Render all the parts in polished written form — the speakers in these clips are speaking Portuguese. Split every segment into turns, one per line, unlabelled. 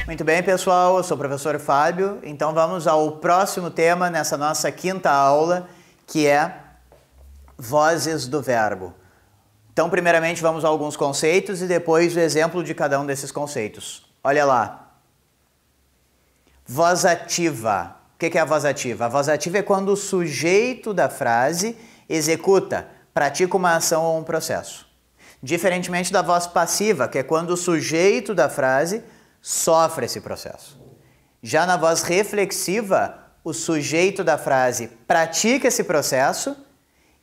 Muito bem, pessoal, eu sou o professor Fábio, então vamos ao próximo tema nessa nossa quinta aula, que é vozes do verbo. Então, primeiramente, vamos a alguns conceitos e depois o exemplo de cada um desses conceitos. Olha lá. Voz ativa. O que é a voz ativa? A voz ativa é quando o sujeito da frase executa, pratica uma ação ou um processo. Diferentemente da voz passiva, que é quando o sujeito da frase sofre esse processo. Já na voz reflexiva, o sujeito da frase pratica esse processo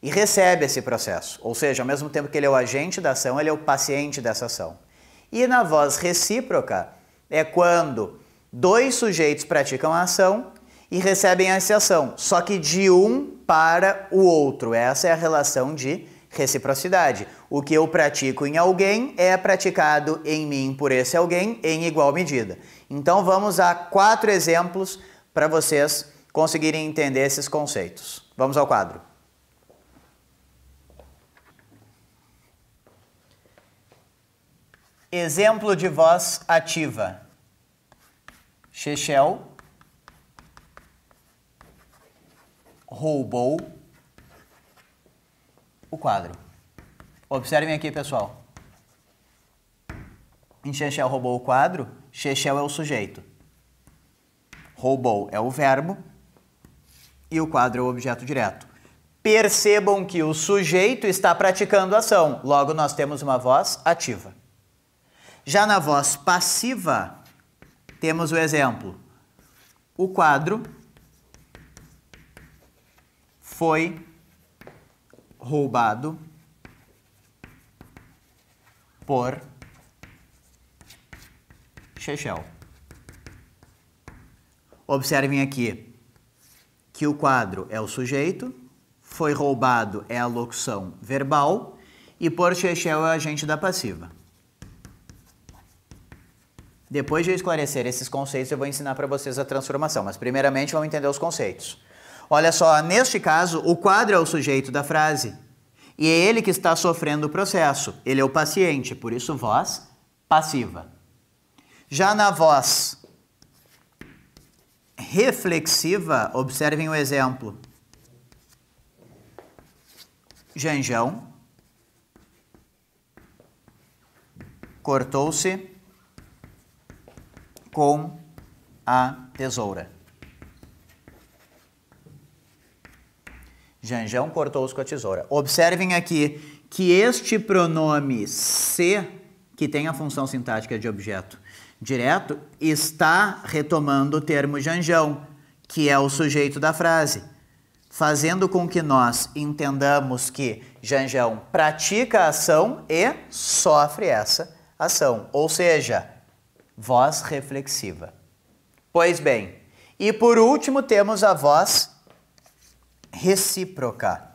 e recebe esse processo. Ou seja, ao mesmo tempo que ele é o agente da ação, ele é o paciente dessa ação. E na voz recíproca, é quando dois sujeitos praticam a ação e recebem essa ação, só que de um para o outro. Essa é a relação de reciprocidade. O que eu pratico em alguém é praticado em mim por esse alguém em igual medida. Então vamos a 4 exemplos para vocês conseguirem entender esses conceitos. Vamos ao quadro. Exemplo de voz ativa. Chechel roubou o quadro. Observem aqui, pessoal. Em Chechel roubou o quadro, Chechel é o sujeito. Roubou é o verbo e o quadro é o objeto direto. Percebam que o sujeito está praticando a ação, logo nós temos uma voz ativa. Já na voz passiva, temos o exemplo. O quadro foi roubado por Chechel. Observem aqui que o quadro é o sujeito, foi roubado é a locução verbal e por Chechel é o agente da passiva. Depois de eu esclarecer esses conceitos, eu vou ensinar para vocês a transformação, mas primeiramente vamos entender os conceitos. Olha só, neste caso, o quadro é o sujeito da frase e é ele que está sofrendo o processo. Ele é o paciente, por isso voz passiva. Já na voz reflexiva, observem o exemplo. Janjão cortou-se com a tesoura. Janjão cortou-se com a tesoura. Observem aqui que este pronome se, que tem a função sintática de objeto direto, está retomando o termo Janjão, que é o sujeito da frase, fazendo com que nós entendamos que Janjão pratica a ação e sofre essa ação, ou seja, voz reflexiva. Pois bem, e por último temos a voz recíproca.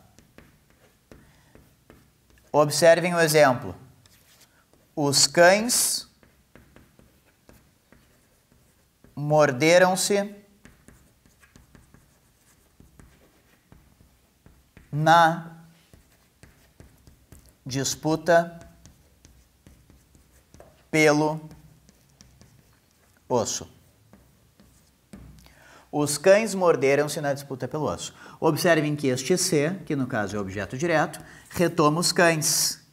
Observem o exemplo. Os cães morderam-se na disputa pelo osso. Os cães morderam-se na disputa pelo osso. Observem que este se, que no caso é o objeto direto, retoma os cães.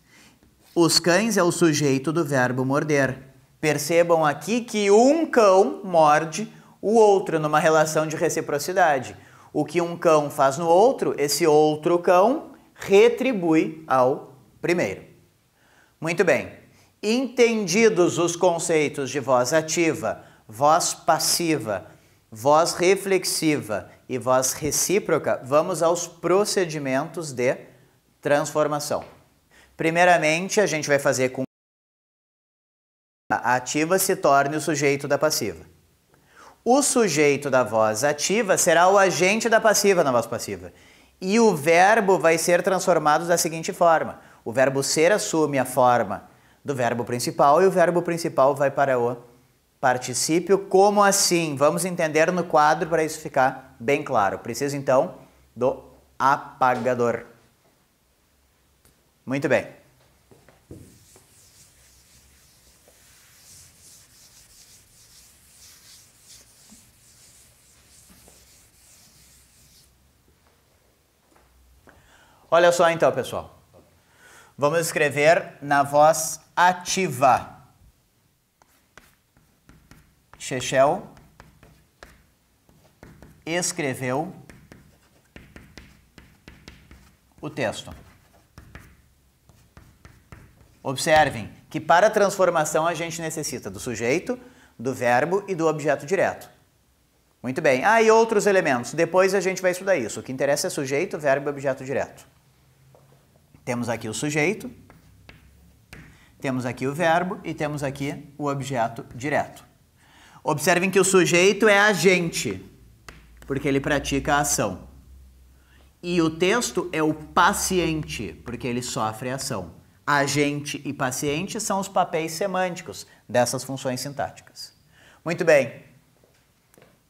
Os cães é o sujeito do verbo morder. Percebam aqui que um cão morde o outro numa relação de reciprocidade. O que um cão faz no outro, esse outro cão retribui ao primeiro. Muito bem. Entendidos os conceitos de voz ativa, voz passiva, voz reflexiva e voz recíproca, vamos aos procedimentos de transformação. Primeiramente, a gente vai fazer com que a ativa se torne o sujeito da passiva. O sujeito da voz ativa será o agente da passiva na voz passiva. E o verbo vai ser transformado da seguinte forma. O verbo ser assume a forma do verbo principal e o verbo principal vai para o particípio. Como assim? Vamos entender no quadro para isso ficar bem claro. Preciso então do apagador. Muito bem. Olha só então, pessoal. Vamos escrever na voz ativa. Chechel escreveu o texto. Observem que para a transformação a gente necessita do sujeito, do verbo e do objeto direto. Muito bem. E outros elementos. Depois a gente vai estudar isso. O que interessa é sujeito, verbo e objeto direto. Temos aqui o sujeito, temos aqui o verbo e temos aqui o objeto direto. Observem que o sujeito é agente, porque ele pratica a ação. E o texto é o paciente, porque ele sofre a ação. Agente e paciente são os papéis semânticos dessas funções sintáticas. Muito bem.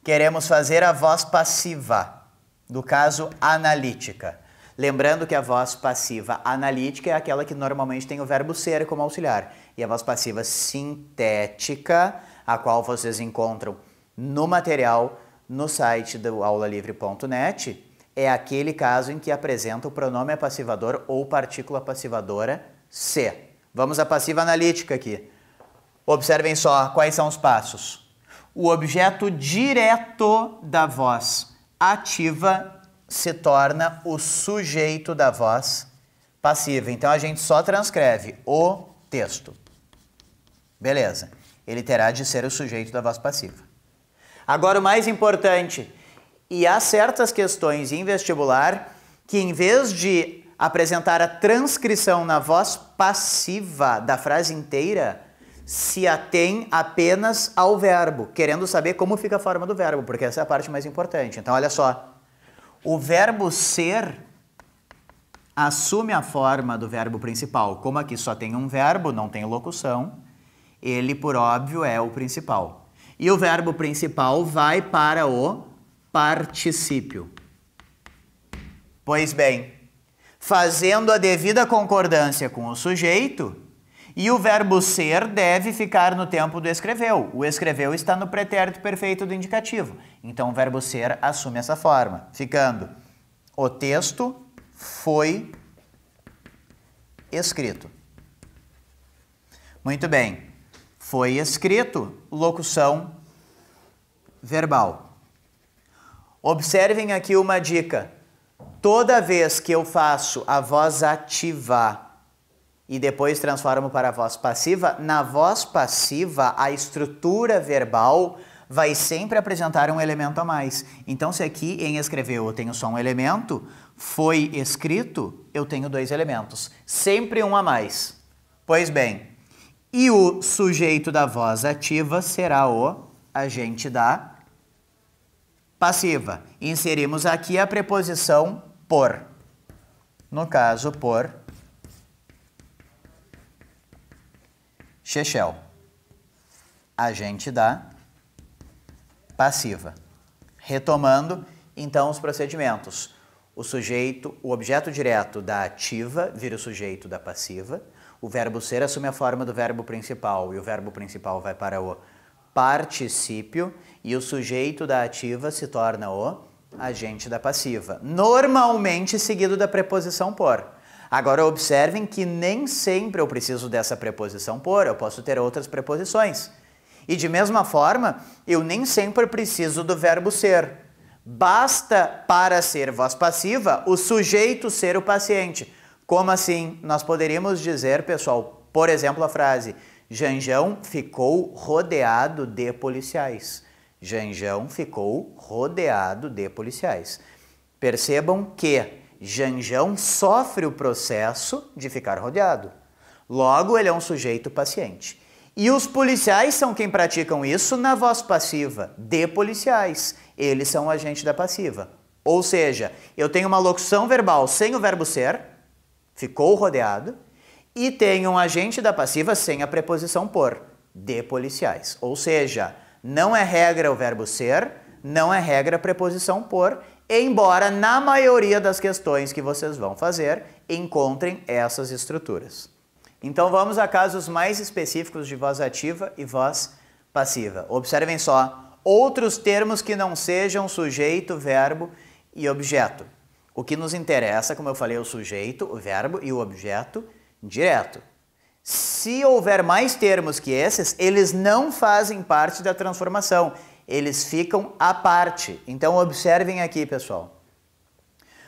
Queremos fazer a voz passiva, do caso analítica. Lembrando que a voz passiva analítica é aquela que normalmente tem o verbo ser como auxiliar. E a voz passiva sintética, a qual vocês encontram no material no site do aulalivre.net, é aquele caso em que apresenta o pronome passivador ou partícula passivadora se. Vamos à passiva analítica aqui. Observem só quais são os passos. O objeto direto da voz ativa se torna o sujeito da voz passiva. Então a gente só transcreve o texto. Beleza. Ele terá de ser o sujeito da voz passiva. Agora o mais importante, e há certas questões em vestibular que em vez de apresentar a transcrição na voz passiva da frase inteira, se atém apenas ao verbo, querendo saber como fica a forma do verbo, porque essa é a parte mais importante. Então olha só. O verbo ser assume a forma do verbo principal. Como aqui só tem um verbo, não tem locução, ele, por óbvio, é o principal. E o verbo principal vai para o particípio. Pois bem, fazendo a devida concordância com o sujeito, e o verbo ser deve ficar no tempo do escreveu. O escreveu está no pretérito perfeito do indicativo. Então, o verbo ser assume essa forma, ficando: o texto foi escrito. Muito bem. Foi escrito, locução verbal. Observem aqui uma dica. Toda vez que eu faço a voz ativa e depois transformo para a voz passiva, na voz passiva a estrutura verbal vai sempre apresentar um elemento a mais. Então, se aqui em escreveu eu tenho só um elemento, foi escrito, eu tenho dois elementos. Sempre um a mais. Pois bem, e o sujeito da voz ativa será o agente da passiva. Inserimos aqui a preposição por. No caso, por Chechel, agente da passiva. Retomando, então, os procedimentos. O sujeito, o objeto direto da ativa vira o sujeito da passiva. O verbo ser assume a forma do verbo principal e o verbo principal vai para o particípio e o sujeito da ativa se torna o agente da passiva. Normalmente seguido da preposição por. Agora observem que nem sempre eu preciso dessa preposição por, eu posso ter outras preposições. E de mesma forma, eu nem sempre preciso do verbo ser. Basta para ser voz passiva o sujeito ser o paciente. Como assim? Nós poderíamos dizer, pessoal, por exemplo, a frase: Janjão ficou rodeado de policiais. Janjão ficou rodeado de policiais. Percebam que Janjão sofre o processo de ficar rodeado. Logo, ele é um sujeito paciente. E os policiais são quem praticam isso na voz passiva, de policiais. Eles são o agente da passiva. Ou seja, eu tenho uma locução verbal sem o verbo ser, ficou rodeado, e tenho um agente da passiva sem a preposição por, de policiais. Ou seja, não é regra o verbo ser, não é regra a preposição por, embora na maioria das questões que vocês vão fazer, encontrem essas estruturas. Então vamos a casos mais específicos de voz ativa e voz passiva. Observem só, outros termos que não sejam sujeito, verbo e objeto. O que nos interessa, como eu falei, é o sujeito, o verbo e o objeto direto. Se houver mais termos que esses, eles não fazem parte da transformação, eles ficam à parte. Então observem aqui, pessoal.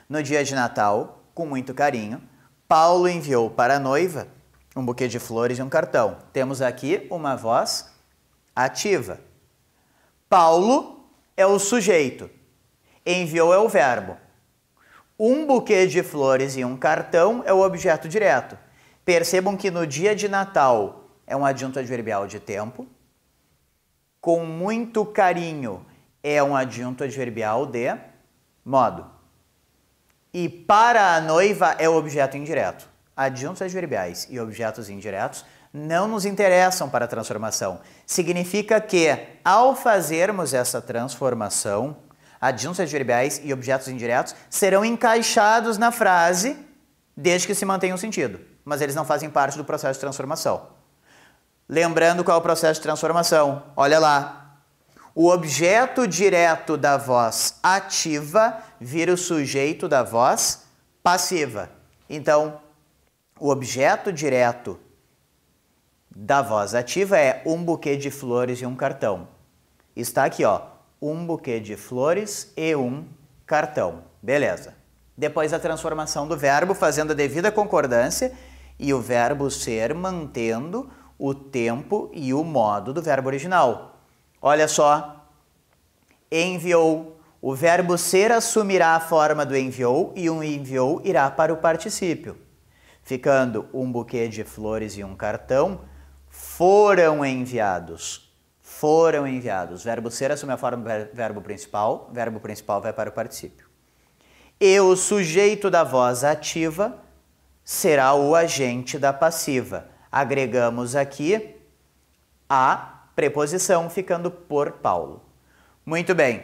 No dia de Natal, com muito carinho, Paulo enviou para a noiva um buquê de flores e um cartão. Temos aqui uma voz ativa. Paulo é o sujeito, enviou é o verbo. Um buquê de flores e um cartão é o objeto direto. Percebam que no dia de Natal é um adjunto adverbial de tempo. Com muito carinho é um adjunto adverbial de modo. E para a noiva é o objeto indireto. Adjuntos adverbiais e objetos indiretos não nos interessam para a transformação. Significa que, ao fazermos essa transformação, adjuntos adverbiais e objetos indiretos serão encaixados na frase desde que se mantenha o sentido, mas eles não fazem parte do processo de transformação. Lembrando qual é o processo de transformação? Olha lá. O objeto direto da voz ativa vira o sujeito da voz passiva. Então, o objeto direto da voz ativa é um buquê de flores e um cartão. Está aqui, ó, um buquê de flores e um cartão. Beleza. Depois a transformação do verbo fazendo a devida concordância e o verbo ser mantendo o tempo e o modo do verbo original. Olha só, enviou. O verbo ser assumirá a forma do enviou e o enviou irá para o particípio. Ficando um buquê de flores e um cartão foram enviados. Foram enviados. Verbo ser assume a forma do verbo principal vai para o particípio. E o sujeito da voz ativa será o agente da passiva. Agregamos aqui a preposição, ficando por Paulo. Muito bem.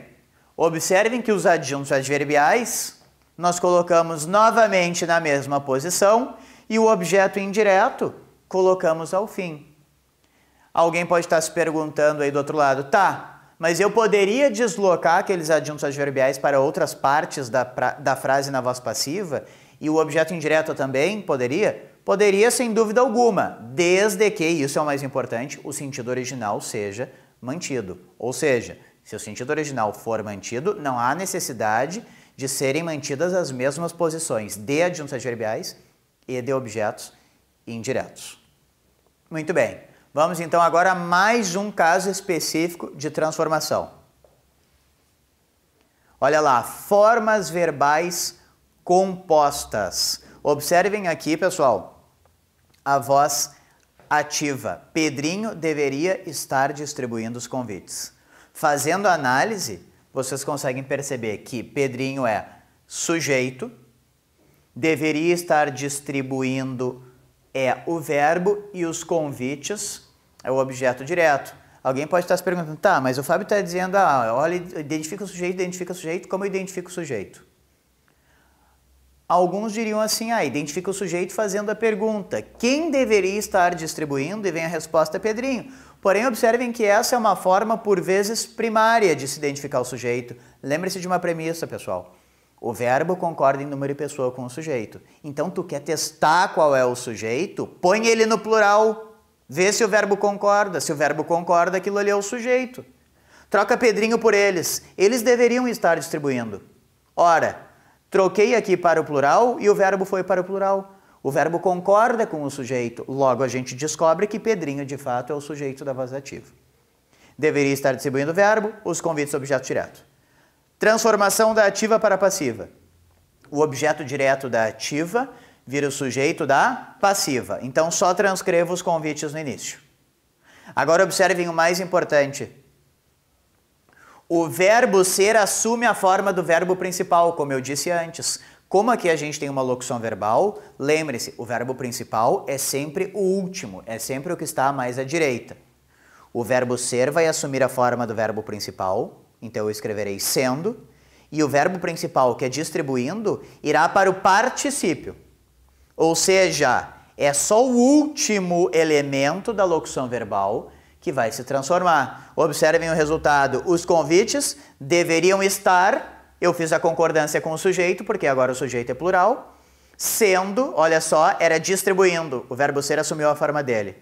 Observem que os adjuntos adverbiais nós colocamos novamente na mesma posição e o objeto indireto colocamos ao fim. Alguém pode estar se perguntando aí do outro lado, tá, mas eu poderia deslocar aqueles adjuntos adverbiais para outras partes da frase na voz passiva e o objeto indireto também poderia? Poderia, sem dúvida alguma, desde que, e isso é o mais importante, o sentido original seja mantido. Ou seja, se o sentido original for mantido, não há necessidade de serem mantidas as mesmas posições de adjuntos adverbiais e de objetos indiretos. Muito bem. Vamos então agora a mais um caso específico de transformação. Olha lá, formas verbais compostas. Observem aqui, pessoal, a voz ativa. Pedrinho deveria estar distribuindo os convites. Fazendo a análise, vocês conseguem perceber que Pedrinho é sujeito, deveria estar distribuindo é o verbo e os convites é o objeto direto. Alguém pode estar se perguntando, tá, mas o Fábio está dizendo, olha, identifica o sujeito, como eu identifico o sujeito? Alguns diriam assim, identifica o sujeito fazendo a pergunta, quem deveria estar distribuindo? E vem a resposta Pedrinho. Porém, observem que essa é uma forma, por vezes, primária de se identificar o sujeito. Lembre-se de uma premissa, pessoal. O verbo concorda em número e pessoa com o sujeito. Então, tu quer testar qual é o sujeito? Põe ele no plural. Vê se o verbo concorda. Se o verbo concorda, aquilo ali é o sujeito. Troca Pedrinho por eles. Eles deveriam estar distribuindo. Ora, troquei aqui para o plural e o verbo foi para o plural. O verbo concorda com o sujeito. Logo, a gente descobre que Pedrinho, de fato, é o sujeito da voz ativa. Deveria estar distribuindo o verbo, os convites objeto direto. Transformação da ativa para a passiva. O objeto direto da ativa vira o sujeito da passiva. Então, só transcrevo os convites no início. Agora, observem o mais importante. O verbo ser assume a forma do verbo principal, como eu disse antes. Como aqui a gente tem uma locução verbal, lembre-se, o verbo principal é sempre o último, é sempre o que está mais à direita. O verbo ser vai assumir a forma do verbo principal, então eu escreverei sendo, e o verbo principal, que é distribuindo, irá para o particípio. Ou seja, é só o último elemento da locução verbal que vai se transformar. Observem o resultado. Os convites deveriam estar, eu fiz a concordância com o sujeito, porque agora o sujeito é plural, sendo, olha só, era distribuindo. O verbo ser assumiu a forma dele.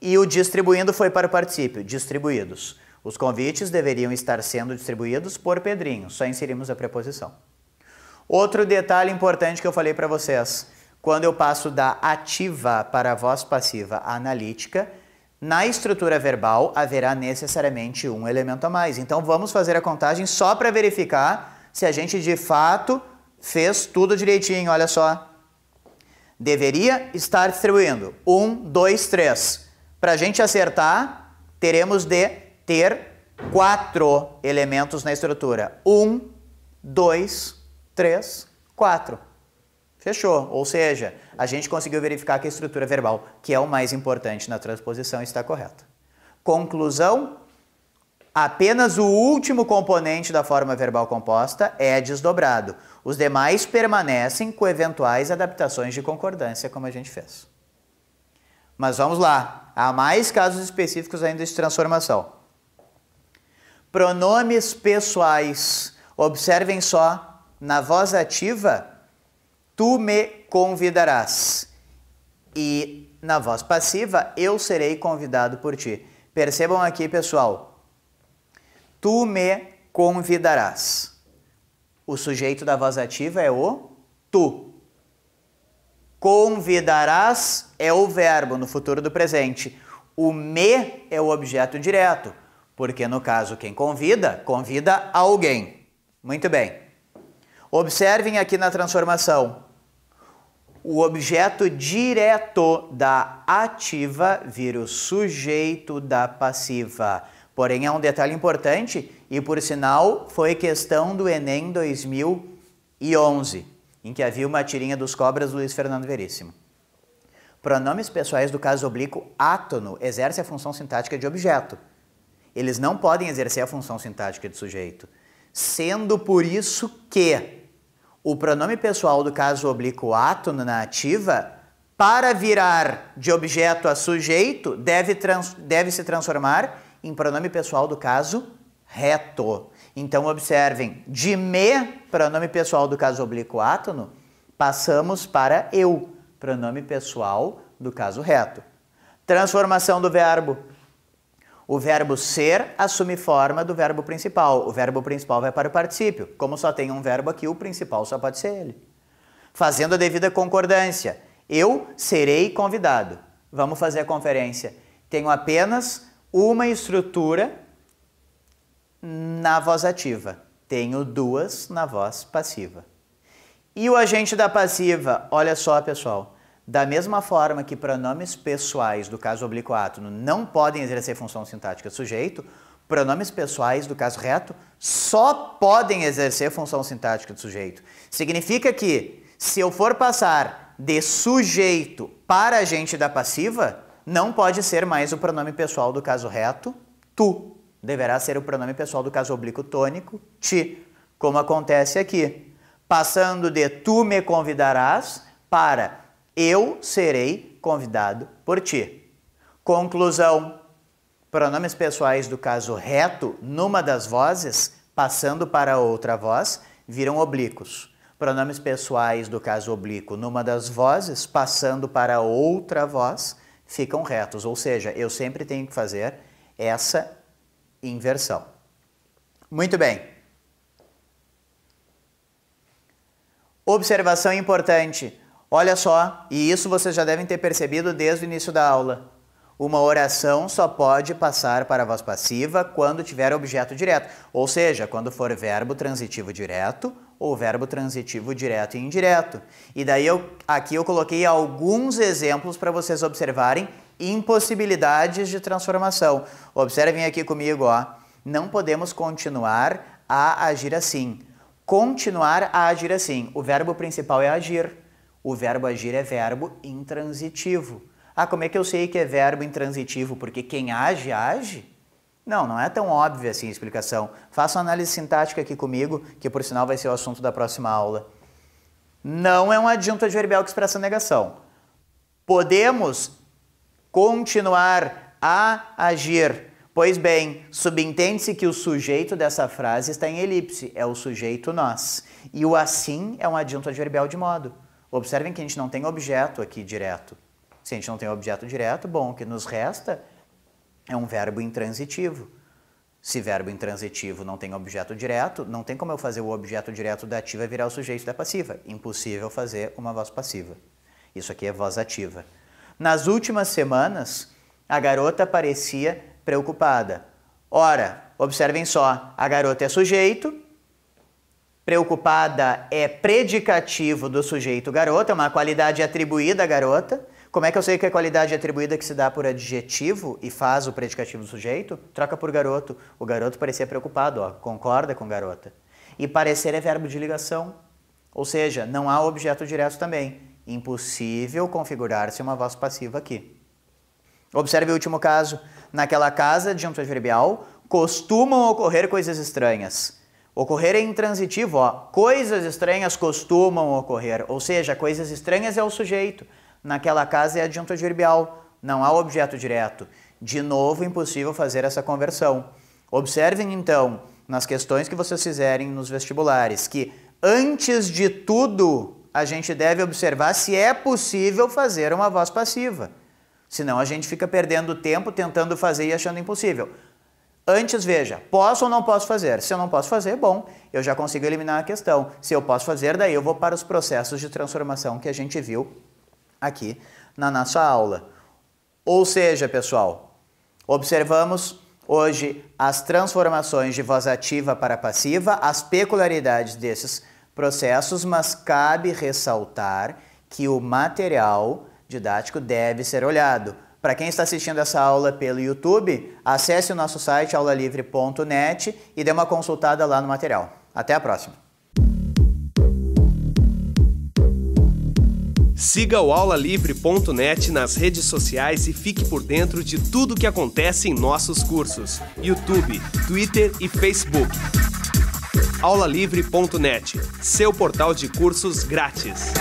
E o distribuindo foi para o particípio, distribuídos. Os convites deveriam estar sendo distribuídos por Pedrinho, só inserimos a preposição. Outro detalhe importante que eu falei para vocês, quando eu passo da ativa para a voz passiva analítica, na estrutura verbal haverá necessariamente um elemento a mais. Então vamos fazer a contagem só para verificar se a gente de fato fez tudo direitinho, olha só. Deveria estar distribuindo. 1, 2, 3. Para a gente acertar, teremos de ter 4 elementos na estrutura. 1, 2, 3, 4. Fechou. Ou seja, a gente conseguiu verificar que a estrutura verbal, que é o mais importante na transposição, está correta. Conclusão, apenas o último componente da forma verbal composta é desdobrado. Os demais permanecem com eventuais adaptações de concordância, como a gente fez. Mas vamos lá. Há mais casos específicos ainda de transformação. Pronomes pessoais. Observem só, na voz ativa, tu me convidarás. E na voz passiva, eu serei convidado por ti. Percebam aqui, pessoal. Tu me convidarás. O sujeito da voz ativa é o tu. Convidarás é o verbo no futuro do presente. O me é o objeto direto, porque no caso quem convida, convida alguém. Muito bem. Observem aqui na transformação. O objeto direto da ativa vira o sujeito da passiva. Porém, é um detalhe importante e, por sinal, foi questão do Enem 2011, em que havia uma tirinha dos cobras do Luiz Fernando Veríssimo. Pronomes pessoais do caso oblíquo átono exercem a função sintática de objeto. Eles não podem exercer a função sintática de sujeito, sendo por isso que o pronome pessoal do caso oblíquo átono na ativa, para virar de objeto a sujeito, deve se transformar em pronome pessoal do caso reto. Então, observem, de me, pronome pessoal do caso oblíquo átono, passamos para eu, pronome pessoal do caso reto. Transformação do verbo. O verbo ser assume forma do verbo principal. O verbo principal vai para o particípio. Como só tem um verbo aqui, o principal só pode ser ele. Fazendo a devida concordância. Eu serei convidado. Vamos fazer a conferência. Tenho apenas uma estrutura na voz ativa. Tenho 2 na voz passiva. E o agente da passiva? Olha só, pessoal. Da mesma forma que pronomes pessoais do caso oblíquo átono não podem exercer função sintática de sujeito, pronomes pessoais do caso reto só podem exercer função sintática de sujeito. Significa que, se eu for passar de sujeito para agente da passiva, não pode ser mais o pronome pessoal do caso reto, tu. Deverá ser o pronome pessoal do caso oblíquo tônico, ti, como acontece aqui. Passando de tu me convidarás para eu serei convidado por ti. Conclusão. Pronomes pessoais do caso reto, numa das vozes, passando para outra voz, viram oblíquos. Pronomes pessoais do caso oblíquo, numa das vozes, passando para outra voz, ficam retos. Ou seja, eu sempre tenho que fazer essa inversão. Muito bem. Observação importante. Olha só, e isso vocês já devem ter percebido desde o início da aula. Uma oração só pode passar para a voz passiva quando tiver objeto direto, ou seja, quando for verbo transitivo direto ou verbo transitivo direto e indireto. E daí aqui eu coloquei alguns exemplos para vocês observarem impossibilidades de transformação. Observem aqui comigo, ó. Não podemos continuar a agir assim. Continuar a agir assim. O verbo principal é agir. O verbo agir é verbo intransitivo. Ah, como é que eu sei que é verbo intransitivo? Porque quem age, age? Não é tão óbvia assim a explicação. Faça uma análise sintática aqui comigo, que por sinal vai ser o assunto da próxima aula. Não é um adjunto adverbial que expressa negação. Podemos continuar a agir. Pois bem, subentende-se que o sujeito dessa frase está em elipse, é o sujeito nós. E o assim é um adjunto adverbial de modo. Observem que a gente não tem objeto aqui direto. Se a gente não tem objeto direto, bom, o que nos resta é um verbo intransitivo. Se verbo intransitivo não tem objeto direto, não tem como eu fazer o objeto direto da ativa virar o sujeito da passiva. Impossível fazer uma voz passiva. Isso aqui é voz ativa. Nas últimas semanas, a garota parecia preocupada. Ora, observem só, a garota é sujeito, preocupada é predicativo do sujeito garota, é uma qualidade atribuída à garota. Como é que eu sei que é qualidade atribuída que se dá por adjetivo e faz o predicativo do sujeito? Troca por garoto. O garoto parecia preocupado, ó, concorda com garota. E parecer é verbo de ligação, ou seja, não há objeto direto também. Impossível configurar-se uma voz passiva aqui. Observe o último caso. Naquela casa, adjunto adverbial, costumam ocorrer coisas estranhas. Ocorrer é intransitivo, ó. Coisas estranhas costumam ocorrer, ou seja, coisas estranhas é o sujeito. Naquela casa é adjunto adverbial, não há objeto direto. De novo, impossível fazer essa conversão. Observem, então, nas questões que vocês fizerem nos vestibulares, que antes de tudo, a gente deve observar se é possível fazer uma voz passiva. Senão a gente fica perdendo tempo tentando fazer e achando impossível. Antes, veja, posso ou não posso fazer? Se eu não posso fazer, bom, eu já consigo eliminar a questão. Se eu posso fazer, daí eu vou para os processos de transformação que a gente viu aqui na nossa aula. Ou seja, pessoal, observamos hoje as transformações de voz ativa para passiva, as peculiaridades desses processos, mas cabe ressaltar que o material didático deve ser olhado. Para quem está assistindo essa aula pelo YouTube, acesse o nosso site aulalivre.net e dê uma consultada lá no material. Até a próxima!
Siga o aulalivre.net nas redes sociais e fique por dentro de tudo que acontece em nossos cursos: YouTube, Twitter e Facebook. aulalivre.net, seu portal de cursos grátis.